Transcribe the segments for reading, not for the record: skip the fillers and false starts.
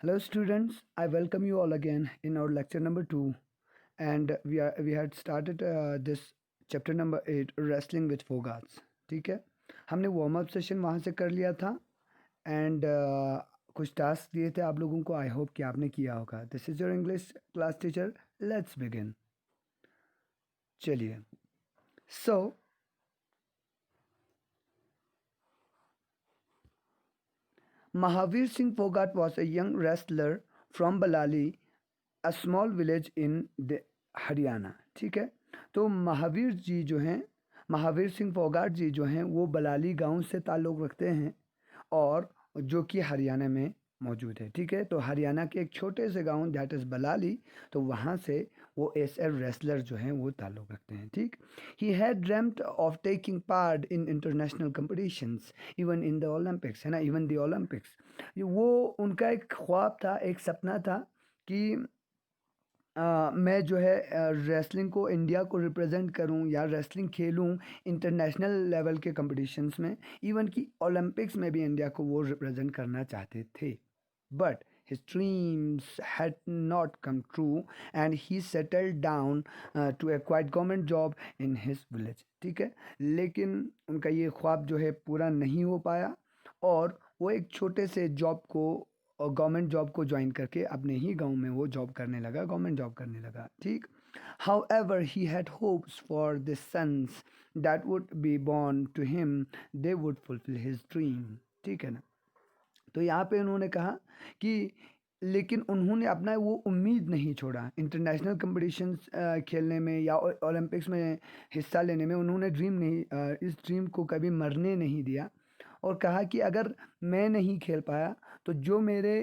Hello, students. I welcome you all again in our lecture number two, and we had started this chapter number 8, wrestling with Fogats. ठीक है, हमने warm up session वहाँ से कर लिया था and कुछ टास्क दिए थे आप लोगों को. आई होप कि आपने किया होगा. This is your English class teacher. Let's begin. चलिए. सो Mahavir Singh Phogat was a young wrestler from Balali, a small village in Haryana. ठीक है, तो महावीर जी जो हैं, महावीर सिंह फोगाट जी जो हैं, वो बलाली गांव से ताल्लुक़ रखते हैं और जो कि हरियाणा में मौजूद है. ठीक है, तो हरियाणा के एक छोटे से गांव दैट इज़ बलाली, तो वहाँ से वो एस ए रेसलर जो हैं वो ताल्लुक़ रखते हैं. ठीक. He had dreamed of taking part in international competitions, even in the Olympics, है ना, इवन द ओलंपिक्स. वो उनका एक ख्वाब था, एक सपना था कि मैं जो है रेसलिंग को, इंडिया को रिप्रेजेंट करूं या रेसलिंग खेलूं इंटरनेशनल लेवल के कंपटीशंस में, इवन कि ओलंपिक्स में भी इंडिया को वो रिप्रेजेंट करना चाहते थे. But his dreams had not come true and he settled down to a quiet government job in his village. ठीक है, लेकिन उनका ये ख्वाब जो है पूरा नहीं हो पाया और वो एक छोटे से जॉब को, और गवर्नमेंट जॉब को ज्वाइन करके अपने ही गांव में वो जॉब करने लगा, गवर्नमेंट जॉब करने लगा. ठीक. However, he had hopes for the sons that would be born to him, they would fulfill his dream. ठीक है ना. तो यहाँ पे उन्होंने कहा कि लेकिन उन्होंने अपना वो उम्मीद नहीं छोड़ा इंटरनेशनल कंपटीशंस खेलने में या ओलंपिक्स में हिस्सा लेने में. उन्होंने ड्रीम नहीं, इस ड्रीम को कभी मरने नहीं दिया और कहा कि अगर मैं नहीं खेल पाया तो जो मेरे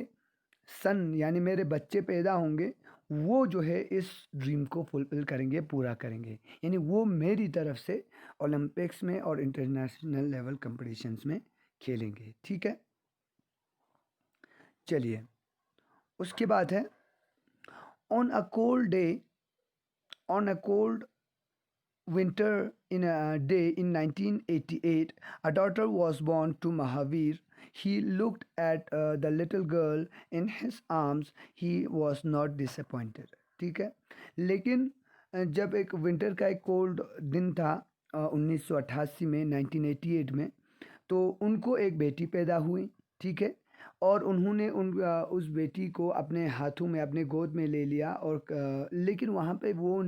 सन यानी मेरे बच्चे पैदा होंगे वो जो है इस ड्रीम को फुलफिल करेंगे, पूरा करेंगे. यानी वो मेरी तरफ से ओलंपिक्स में और इंटरनेशनल लेवल कंपटीशंस में खेलेंगे. ठीक है, चलिए. उसके बाद है on a cold day, on a cold winter in a day in 1988, a daughter was born to Mahavir. He looked at the little girl in his arms. He was not disappointed. ठीक है, लेकिन जब एक winter का एक cold दिन था 1988 में, 1988 में, तो उनको एक बेटी पैदा हुई. ठीक है, और उन्होंने उस बेटी को अपने हाथों में, अपने गोद में ले लिया और लेकिन वहाँ पे वो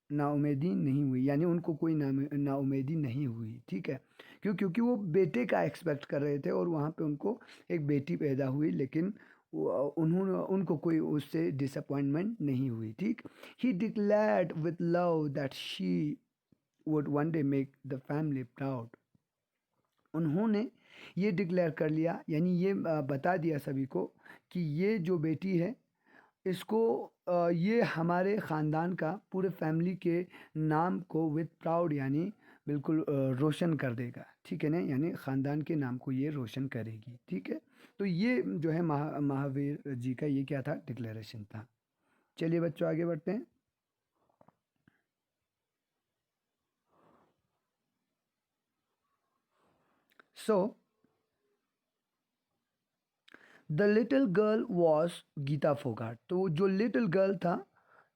नाउमेदी नहीं हुई, यानी उनको कोई नाउमेदी नहीं हुई. ठीक है, क्योंकि वो बेटे का एक्सपेक्ट कर रहे थे और वहाँ पे उनको एक बेटी पैदा हुई, लेकिन उन्होंने उनको कोई उससे डिसअपॉइंटमेंट नहीं हुई. ठीक. ही declared with love that she would one day make the family proud. उन्होंने ये डिक्लेयर कर लिया, यानी ये बता दिया सभी को कि ये जो बेटी है इसको ये हमारे ख़ानदान का, पूरे फैमिली के नाम को विद प्राउड यानी बिल्कुल रोशन कर देगा. ठीक है ना, यानी ख़ानदान के नाम को ये रोशन करेगी. ठीक है, तो ये जो है महावीर जी का ये क्या था, डिक्लेरेशन था. चलिए बच्चों, आगे बढ़ते हैं. So the little girl was Geeta Phogat. तो जो लिटिल गर्ल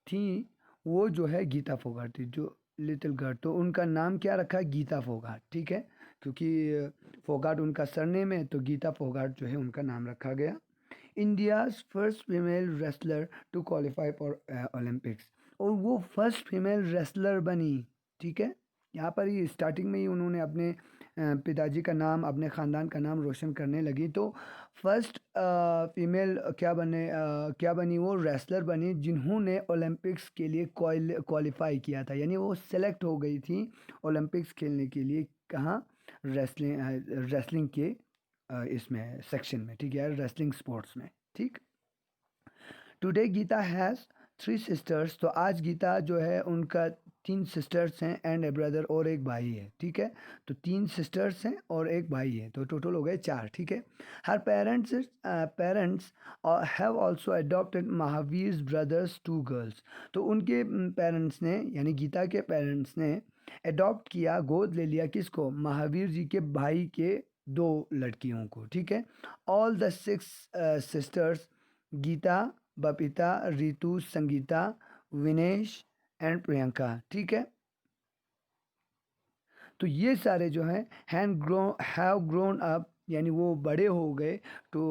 थी वो जो है गीता फोगाट थी. जो लिटिल गर्ल, तो उनका नाम क्या रखा, गीता फोगाट. ठीक है, क्योंकि फोगाट उनका सरनेम है, तो गीता फोगाट जो है उनका नाम रखा गया. India's first female wrestler to qualify for Olympics. और वो फर्स्ट फीमेल रेसलर बनी. ठीक है, यहाँ पर ही स्टार्टिंग में ही उन्होंने अपने पिताजी का नाम, अपने ख़ानदान का नाम रोशन करने लगी. तो फर्स्ट फीमेल क्या बनी, वो रेसलर बनी जिन्होंने ओलंपिक्स के लिए क्वालिफाई किया था, यानी वो सेलेक्ट हो गई थी ओलंपिक्स खेलने के लिए. कहाँ, रेसलिंग के इसमें सेक्शन में. ठीक है, रेसलिंग स्पोर्ट्स में. ठीक. Today Geeta has 3 sisters. तो आज गीता जो है उनका 3 सिस्टर्स हैं एंड ए ब्रदर, और एक भाई है. ठीक है, तो 3 सिस्टर्स हैं और एक भाई है, तो टोटल हो गए 4. ठीक है. Her parents have also adopted Mahavir brothers 2 girls. तो उनके पेरेंट्स ने, यानी गीता के पेरेंट्स ने अडॉप्ट किया, गोद ले लिया किसको, महावीर जी के भाई के 2 लड़कियों को, ठीक है। All the 6 sisters, Geeta, Babita, Ritu, Sangeeta, Vinesh and Priyanka, ठीक है। तो ये सारे जो हैं हैव ग्रोन अप, यानी वो बड़े हो गए to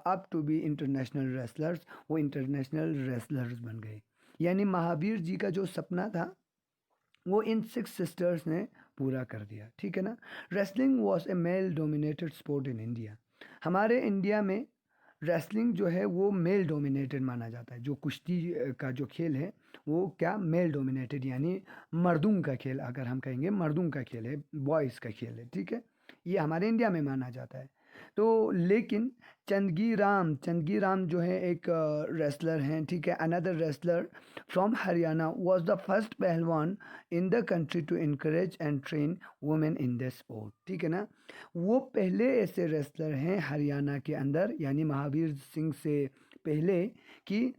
up to be international wrestlers, वो इंटरनेशनल रेसलर्स बन गए। यानी महावीर जी का जो सपना था वो इन 6 सिस्टर्स ने पूरा कर दिया, ठीक है ना। Wrestling was a male dominated sport in India. हमारे इंडिया में रेसलिंग जो है वो मेल डोमिनेटेड माना जाता है। जो कुश्ती का जो खेल है वो क्या मेल डोमिनेटेड, यानी मर्दों का खेल, अगर हम कहेंगे मर्दों का खेल है, बॉयज़ का खेल है, ठीक है। ये हमारे इंडिया में माना जाता है। तो लेकिन चंदगी राम जो है एक रेसलर हैं, ठीक है। Another wrestler from Haryana was the first pehlwan in the country to encourage and train women in the sport, ठीक है ना। वो पहले ऐसे रेसलर हैं हरियाणा के अंदर, यानी महावीर सिंह से पहले, कि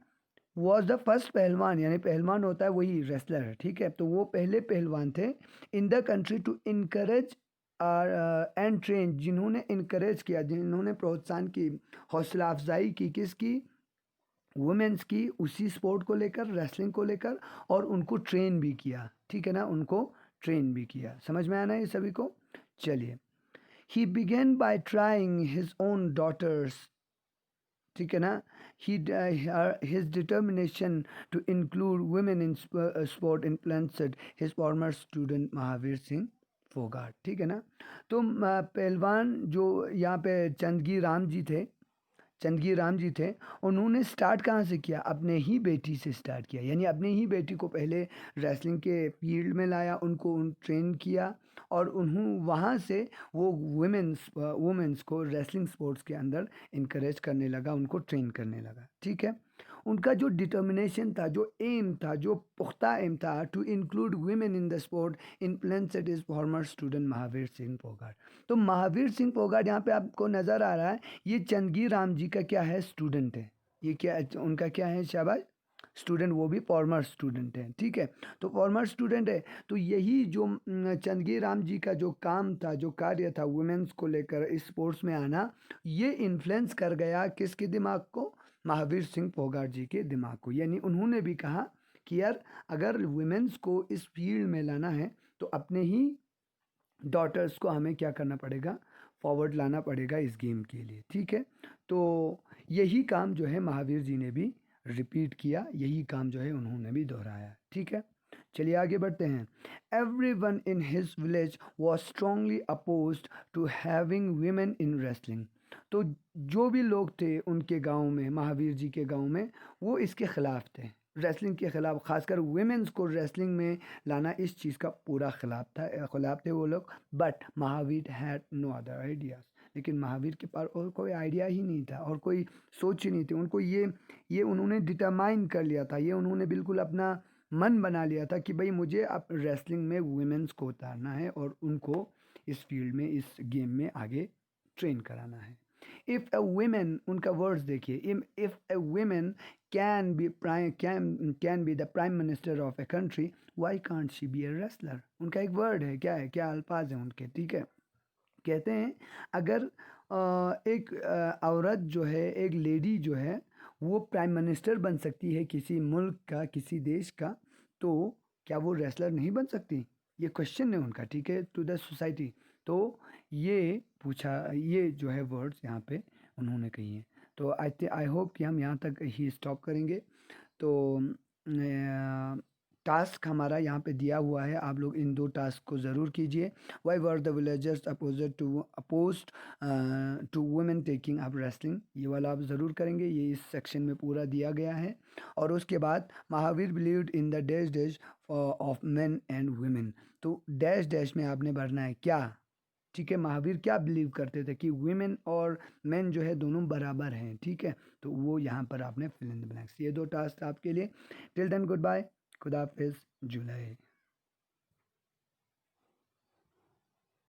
वॉज द फर्स्ट पहलवान, यानी पहलवान होता है वही रेसलर है, ठीक है। तो वो पहले पहलवान थे in the country to encourage and train, जिन्होंने इनकरेज किया, जिन्होंने प्रोत्साहन की, हौसला अफजाई की, किसकी, वुमेन्स की, उसी स्पोर्ट को लेकर, रेसलिंग को लेकर, और उनको ट्रेन भी किया, ठीक है ना, उनको ट्रेन भी किया। समझ में आना है सभी को। चलिए, he began by trying his own daughters, ठीक है ना। He his determination to include women in sport influenced his former student Mahavir Singh Phogat, ठीक है ना। तो पहलवान जो यहाँ पे चंदगी राम जी थे, उन्होंने स्टार्ट कहाँ से किया, अपने ही बेटी से स्टार्ट किया। यानी अपने ही बेटी को पहले रेसलिंग के फील्ड में लाया, उनको ट्रेन किया, और उन्हों वहाँ से वो वुमेन्स को रेसलिंग स्पोर्ट्स के अंदर इनकरेज करने लगा, उनको ट्रेन करने लगा, ठीक है। उनका जो डिटर्मिनेशन था, जो एम था, जो पुख्ता एम था, to include women in the sport influenced is former student Mahavir Singh Phogat. तो महावीर सिंह फोगाट यहाँ पे आपको नज़र आ रहा है, ये चंदगी राम जी का क्या है, स्टूडेंट है। ये क्या उनका क्या है, शाबाश, स्टूडेंट, वो भी फॉर्मर स्टूडेंट है, ठीक है। तो फॉर्मर स्टूडेंट है, तो यही जो चंदगी राम जी का जो काम था, जो कार्य था वुमेन्स को लेकर इस स्पोर्ट्स में आना, ये इन्फ्लुएंस कर गया किसके दिमाग को, महावीर सिंह फोगाट जी के दिमाग को। यानी उन्होंने भी कहा कि यार, अगर वुमेन्स को इस फील्ड में लाना है तो अपने ही डॉटर्स को हमें क्या करना पड़ेगा, फॉरवर्ड लाना पड़ेगा इस गेम के लिए, ठीक है। तो यही काम जो है महावीर जी ने भी रिपीट किया, यही काम जो है उन्होंने भी दोहराया, ठीक है। चलिए आगे बढ़ते हैं। Every one in his village was strongly opposed to having women in wrestling. तो जो भी लोग थे उनके गांव में, महावीर जी के गांव में, वो इसके खिलाफ थे, रेसलिंग के खिलाफ, खासकर वुमेन्स को रेसलिंग में लाना, इस चीज़ का पूरा खिलाफ थे वो लोग। But Mahavir had no other ideas, लेकिन महावीर के पास और कोई आइडिया ही नहीं था, और कोई सोच ही नहीं थी उनको। ये उन्होंने डिटरमाइन कर लिया था, ये उन्होंने बिल्कुल अपना मन बना लिया था कि भाई मुझे अब रेसलिंग में वुमेन्स को उतारना है और उनको इस फील्ड में, इस गेम में आगे ट्रेन कराना है। इफ़ अ वुमेन, उनका वर्ड्स देखिए, if a women can be the prime minister of a country, why can't she be a wrestler. उनका एक वर्ड है, क्या है, क्या अल्फाज हैं उनके, ठीक है। कहते हैं, अगर एक औरत जो है, एक लेडी जो है, वो प्राइम मिनिस्टर बन सकती है किसी मुल्क का, किसी देश का, तो क्या वो रेसलर नहीं बन सकती। ये क्वेश्चन है उनका, ठीक है, टू द सोसाइटी। तो ये पूछा, ये जो है वर्ड्स यहाँ पे उन्होंने कही हैं। तो आई होप कि हम यहाँ तक ही स्टॉप करेंगे। तो टास्क हमारा यहाँ पे दिया हुआ है, आप लोग इन 2 टास्क को ज़रूर कीजिए। Why were the villagers opposed to women taking up wrestling, ये वाला आप ज़रूर करेंगे, ये इस सेक्शन में पूरा दिया गया है। और उसके बाद Mahavir believed in the dash dash of main and women, तो डैश डैश में आपने भरना है क्या, ठीक है। महावीर क्या बिलीव करते थे कि वुमेन और मेन जो है दोनों बराबर हैं, ठीक है। तो वो यहाँ पर आपने फिल इन द ब्लैंक्स, ये 2 टास्क आपके लिए। टिल देन गुड बाय, खुदा हाफिज़, जुलाई।